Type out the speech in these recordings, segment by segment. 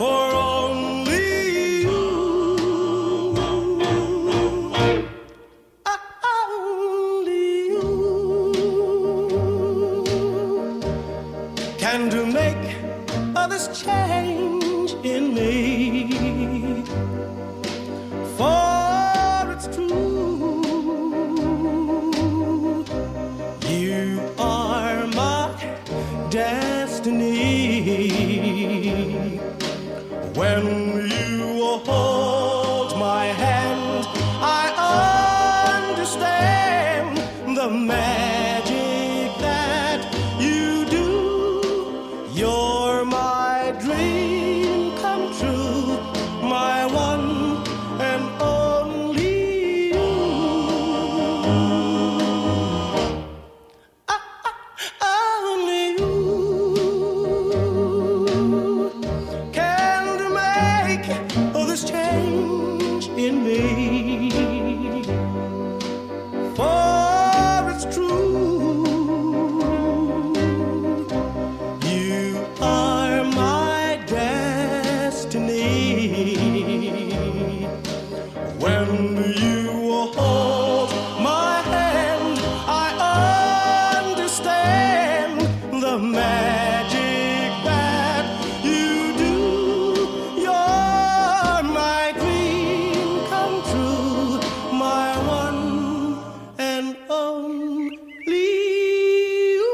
for only you. Only you can to make others change in me. For it's true, you are my destiny. When you hold my hand, I understand the magic that you do. You're my dream come true, my one and only you. Only you can make this change in me. For it's true, you are my destiny. When you hold my hand, I understand the magic that you do. You're my dream come true, my one and only you.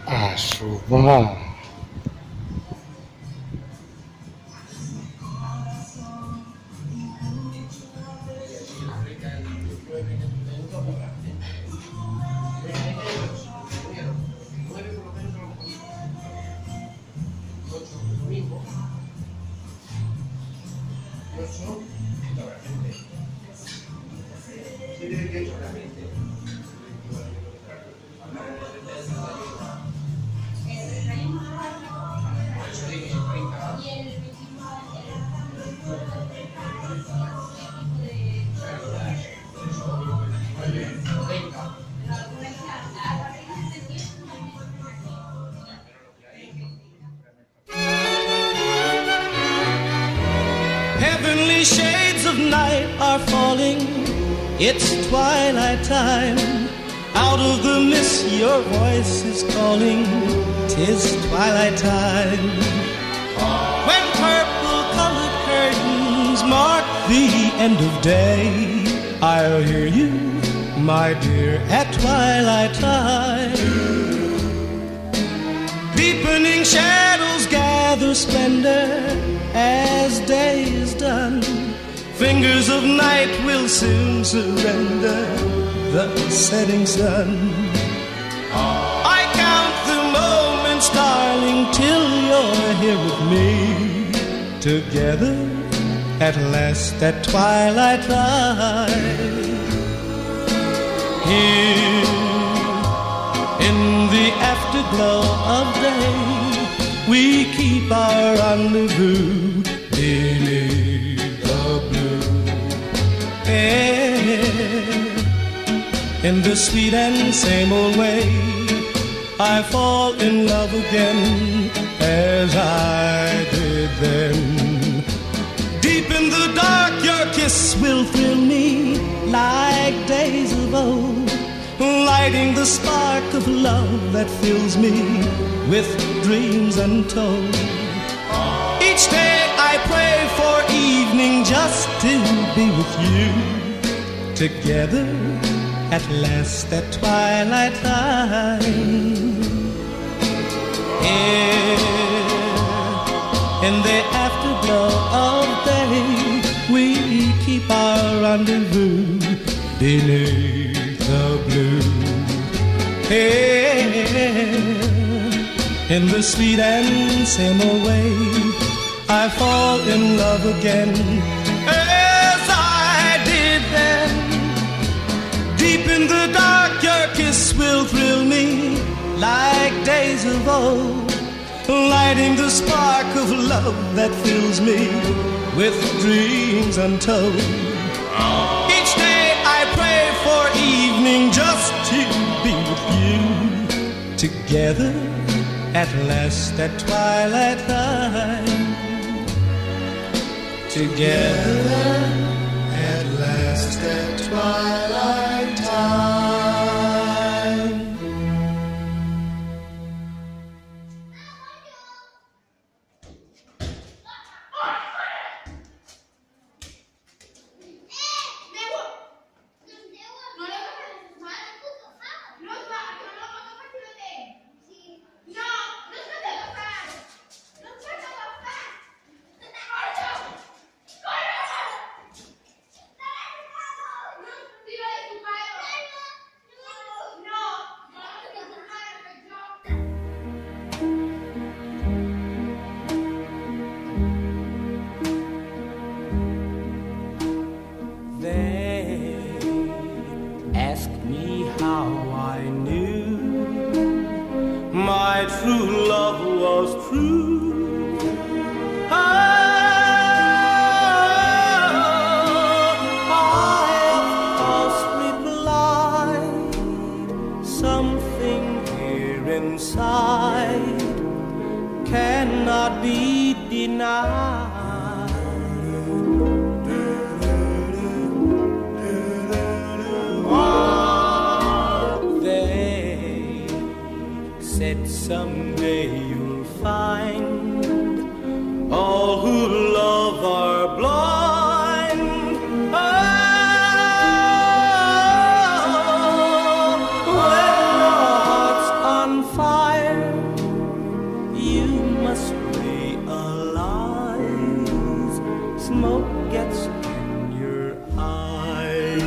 Asuba. Heavenly shades of night are falling. It's twilight time. Out of the mist your voice is calling. 'Tis twilight time. When purple-colored curtains mark the end of day, I'll hear you, my dear, at twilight time. Deepening shadows gather splendor as day is done. Fingers of night will soon surrender the setting sun. I count the moments, darling, till you're here with me. Together at last at twilight time. Here in the afterglow of day, we keep our rendezvous beneath the blue. Yeah. In the sweet and same old way, I fall in love again as I did then. Deep in the dark, your kiss will thrill me like days of old, lighting the spark of love that fills me with dreams untold. Each day I pray for evening just to be with you, together at last at twilight time. In the afterglow of day, we keep our rendezvous beneath the blue. In the sweet and same old way, I fall in love again as I did then. Deep in the dark, your kiss will thrill me like days of old, lighting the spark of love that fills me with dreams untold. Each day I pray for evening just to be with you, together at last at twilight time. Together at last at twilight time. My true love was true. I of course replied, something here inside cannot be denied. Someday you'll find all who love are blind. Oh, when your heart's on fire, you must realize smoke gets in your eyes.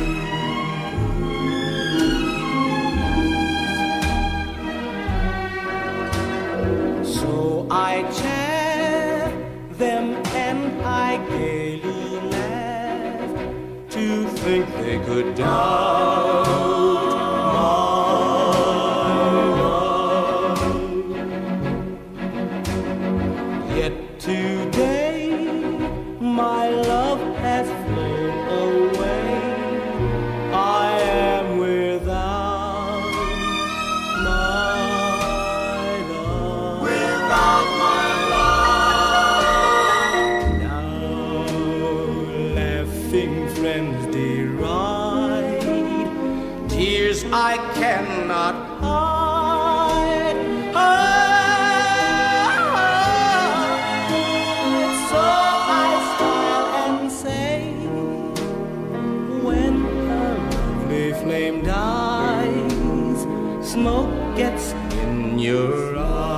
I chair them and I gaily laugh to think they could doubt my love. Yet today my love has flown away. I am without my love. Without my love. Now laughing friends deride, tears I cannot hide. So I smile and say, when a lovely flame dies, smoke gets in your eyes.